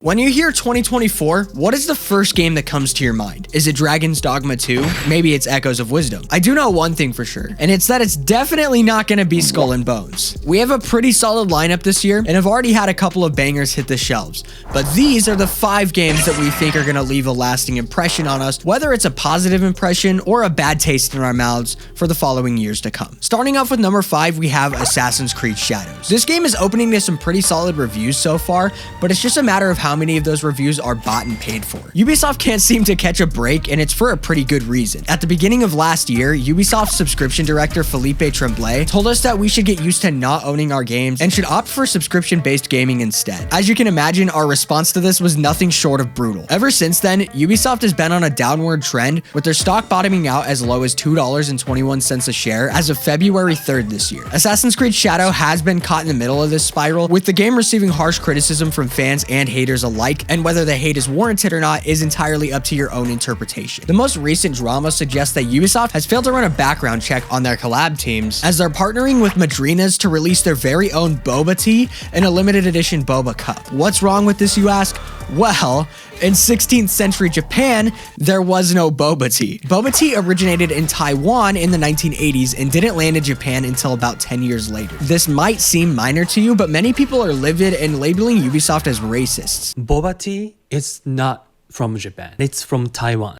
When you hear 2024, what is the first game that comes to your mind? Is it Dragon's Dogma 2? Maybe it's Echoes of Wisdom. I do know one thing for sure, and it's that it's definitely not going to be Skull and Bones. We have a pretty solid lineup this year, and have already had a couple of bangers hit the shelves. But these are the 5 games that we think are going to leave a lasting impression on us, whether it's a positive impression or a bad taste in our mouths for the following years to come. Starting off with number 5, we have Assassin's Creed Shadows. This game is opening to some pretty solid reviews so far, but it's just a matter of how many of those reviews are bought and paid for. Ubisoft can't seem to catch a break, and it's for a pretty good reason. At the beginning of last year, Ubisoft subscription director Philippe Tremblay told us that we should get used to not owning our games and should opt for subscription-based gaming instead. As you can imagine, our response to this was nothing short of brutal. Ever since then, Ubisoft has been on a downward trend, with their stock bottoming out as low as $2.21 a share as of February 3rd this year. Assassin's Creed Shadow has been caught in the middle of this spiral, with the game receiving harsh criticism from fans and haters alike, and whether the hate is warranted or not is entirely up to your own interpretation. The most recent drama suggests that Ubisoft has failed to run a background check on their collab teams, as they're partnering with Madrinas to release their very own boba tea in a limited edition boba cup. What's wrong with this, you ask? Well, in 16th century Japan, there was no boba tea. Boba tea originated in Taiwan in the 1980s and didn't land in Japan until about 10 years later. This might seem minor to you, but many people are livid and labeling Ubisoft as racists. Boba tea is not from Japan. It's from Taiwan.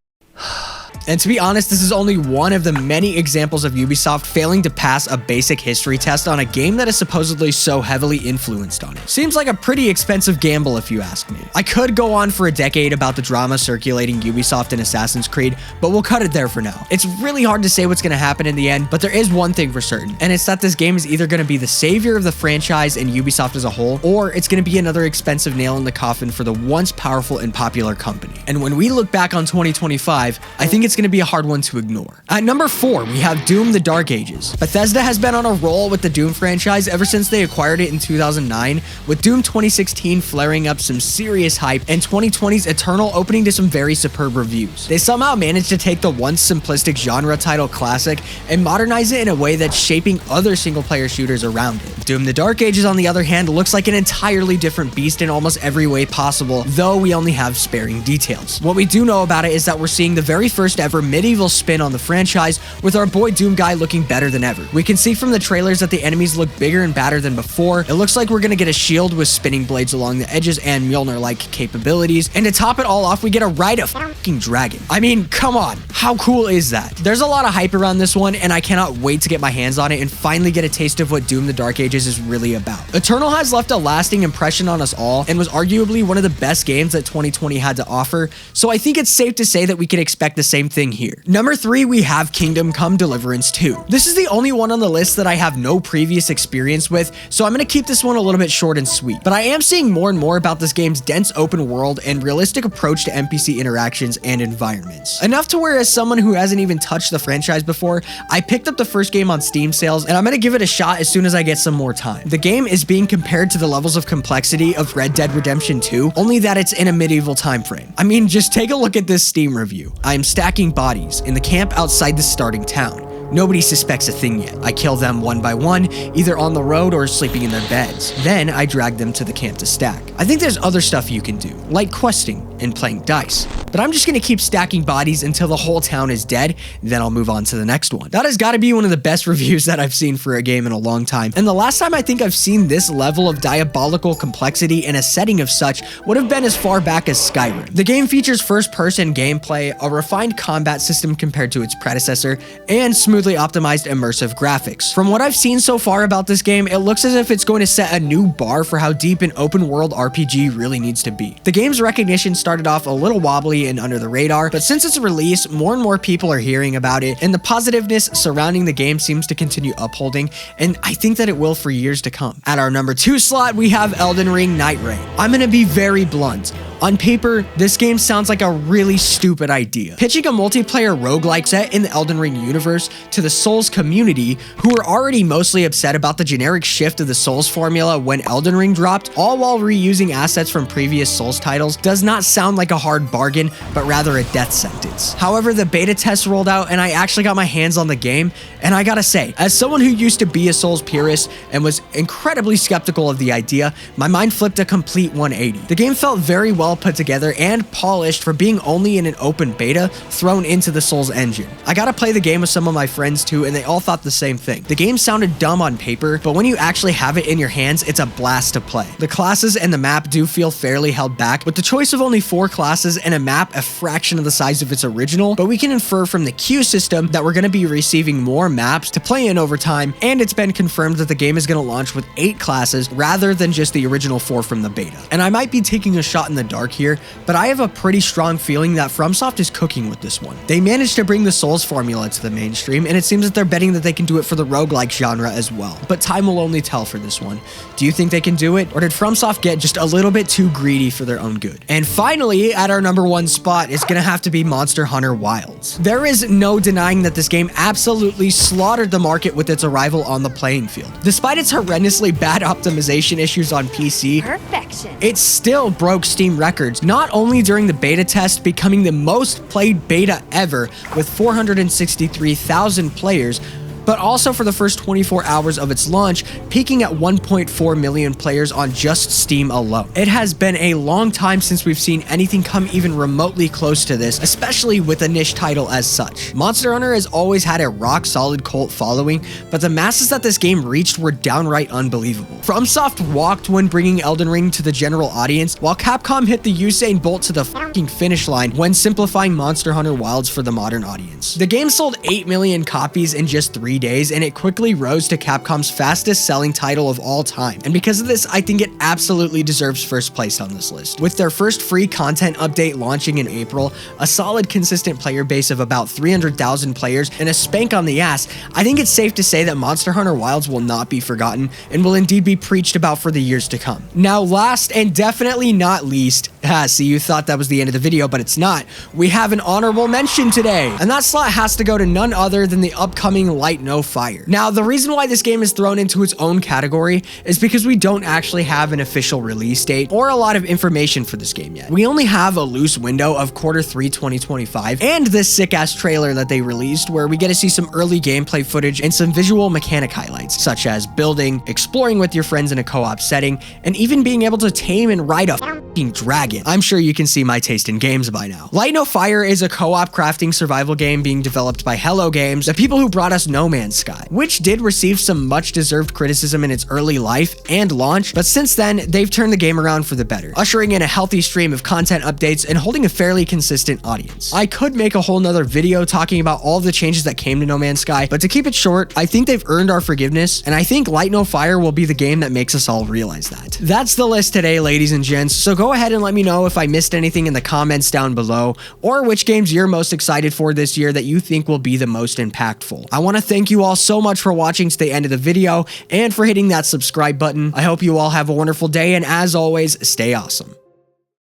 And to be honest, this is only one of the many examples of Ubisoft failing to pass a basic history test on a game that is supposedly so heavily influenced on it. Seems like a pretty expensive gamble if you ask me. I could go on for a decade about the drama circulating Ubisoft and Assassin's Creed, but we'll cut it there for now. It's really hard to say what's going to happen in the end, but there is one thing for certain, and it's that this game is either going to be the savior of the franchise and Ubisoft as a whole, or it's going to be another expensive nail in the coffin for the once powerful and popular company. And when we look back on 2025, I think it's going to be a hard one to ignore. At number 4, we have Doom: The Dark Ages. Bethesda has been on a roll with the Doom franchise ever since they acquired it in 2009, with Doom 2016 flaring up some serious hype and 2020's Eternal opening to some very superb reviews. They somehow managed to take the once simplistic genre title classic and modernize it in a way that's shaping other single-player shooters around it. Doom: The Dark Ages, on the other hand, looks like an entirely different beast in almost every way possible, though we only have sparing details. What we do know about it is that we're seeing the very first ever medieval spin on the franchise, with our boy Doom guy looking better than ever. We can see from the trailers that the enemies look bigger and badder than before. It looks like we're gonna get a shield with spinning blades along the edges and Mjolnir-like capabilities, and to top it all off, we get a ride a fucking dragon. I mean, come on, how cool is that? There's a lot of hype around this one, and I cannot wait to get my hands on it and finally get a taste of what Doom: The Dark Ages is really about. Eternal has left a lasting impression on us all, and was arguably one of the best games that 2020 had to offer, so I think it's safe to say that we can expect the same thing here. Number 3, we have Kingdom Come Deliverance 2. This is the only one on the list that I have no previous experience with, so I'm going to keep this one a little bit short and sweet. But I am seeing more and more about this game's dense open world and realistic approach to NPC interactions and environments. Enough to where, as someone who hasn't even touched the franchise before, I picked up the first game on Steam sales, and I'm going to give it a shot as soon as I get some more time. The game is being compared to the levels of complexity of Red Dead Redemption 2, only that it's in a medieval time frame. I mean, just take a look at this Steam review. I am stacking bodies in the camp outside the starting town. Nobody suspects a thing yet. I kill them one by one, either on the road or sleeping in their beds. Then I drag them to the camp to stack. I think there's other stuff you can do, like questing and playing dice. But I'm just gonna keep stacking bodies until the whole town is dead, then I'll move on to the next one. That has gotta be one of the best reviews that I've seen for a game in a long time. And the last time I think I've seen this level of diabolical complexity in a setting of such would have been as far back as Skyrim. The game features first-person gameplay, a refined combat system compared to its predecessor, and smoothly optimized immersive graphics. From what I've seen so far about this game, it looks as if it's going to set a new bar for how deep an open world RPG really needs to be. The game's recognition started off a little wobbly and under the radar, but since its release, more and more people are hearing about it, and the positiveness surrounding the game seems to continue upholding, and I think that it will for years to come. At our number 2 slot, we have Elden Ring nightreign. I'm gonna be very blunt. On paper, this game sounds like a really stupid idea. Pitching a multiplayer roguelike set in the Elden Ring universe to the Souls community, who were already mostly upset about the generic shift of the Souls formula when Elden Ring dropped, all while reusing assets from previous Souls titles, does not sound like a hard bargain, but rather a death sentence. However, the beta test rolled out and I actually got my hands on the game, and I gotta say, as someone who used to be a Souls purist and was incredibly skeptical of the idea, my mind flipped a complete 180. The game felt very well put together and polished for being only in an open beta thrown into the Souls engine. I got to play the game with some of my friends too, and they all thought the same thing. The game sounded dumb on paper, but when you actually have it in your hands, it's a blast to play. The classes and the map do feel fairly held back, with the choice of only 4 classes and a map a fraction of the size of its original, but we can infer from the queue system that we're going to be receiving more maps to play in over time, and it's been confirmed that the game is going to launch with 8 classes rather than just the original 4 from the beta. And I might be taking a shot in the dark here, but I have a pretty strong feeling that FromSoft is cooking with this one. They managed to bring the Souls formula to the mainstream, and it seems that they're betting that they can do it for the roguelike genre as well. But time will only tell for this one. Do you think they can do it, or did FromSoft get just a little bit too greedy for their own good? And finally, at our number 1 spot is gonna have to be Monster Hunter Wilds. There is no denying that this game absolutely slaughtered the market with its arrival on the playing field. Despite its horrendously bad optimization issues on PC, Perfection. it still broke Steam records, not only during the beta test, becoming the most played beta ever with 463,000 players, but also for the first 24 hours of its launch, peaking at 1.4 million players on just Steam alone. It has been a long time since we've seen anything come even remotely close to this, especially with a niche title as such. Monster Hunter has always had a rock-solid cult following, but the masses that this game reached were downright unbelievable. FromSoft walked when bringing Elden Ring to the general audience, while Capcom hit the Usain Bolt to the fucking finish line when simplifying Monster Hunter Wilds for the modern audience. The game sold 8 million copies in just 3 days, and it quickly rose to Capcom's fastest selling title of all time. And because of this, I think it absolutely deserves first place on this list. With their first free content update launching in April, a solid consistent player base of about 300,000 players, and a spank on the ass, I think it's safe to say that Monster Hunter Wilds will not be forgotten and will indeed be preached about for the years to come. Now, last and definitely not least, see, you thought that was the end of the video, but it's not. We have an honorable mention today, and that slot has to go to none other than the upcoming Light No Fire. Now, the reason why this game is thrown into its own category is because we don't actually have an official release date or a lot of information for this game yet. We only have a loose window of Q3 2025 and this sick-ass trailer that they released where we get to see some early gameplay footage and some visual mechanic highlights, such as building, exploring with your friends in a co-op setting, and even being able to tame and ride a f***ing dragon. I'm sure you can see my taste in games by now. Light No Fire is a co-op crafting survival game being developed by Hello Games, the people who brought us No Man's Sky, which did receive some much-deserved criticism in its early life and launch, but since then, they've turned the game around for the better, ushering in a healthy stream of content updates and holding a fairly consistent audience. I could make a whole nother video talking about all the changes that came to No Man's Sky, but to keep it short, I think they've earned our forgiveness, and I think Light No Fire will be the game that makes us all realize that. That's the list today, ladies and gents, so go ahead and let me know if I missed anything in the comments down below, or which games you're most excited for this year that you think will be the most impactful. I want to thank you all so much for watching to the end of the video and for hitting that subscribe button. I hope you all have a wonderful day, and as always, stay awesome.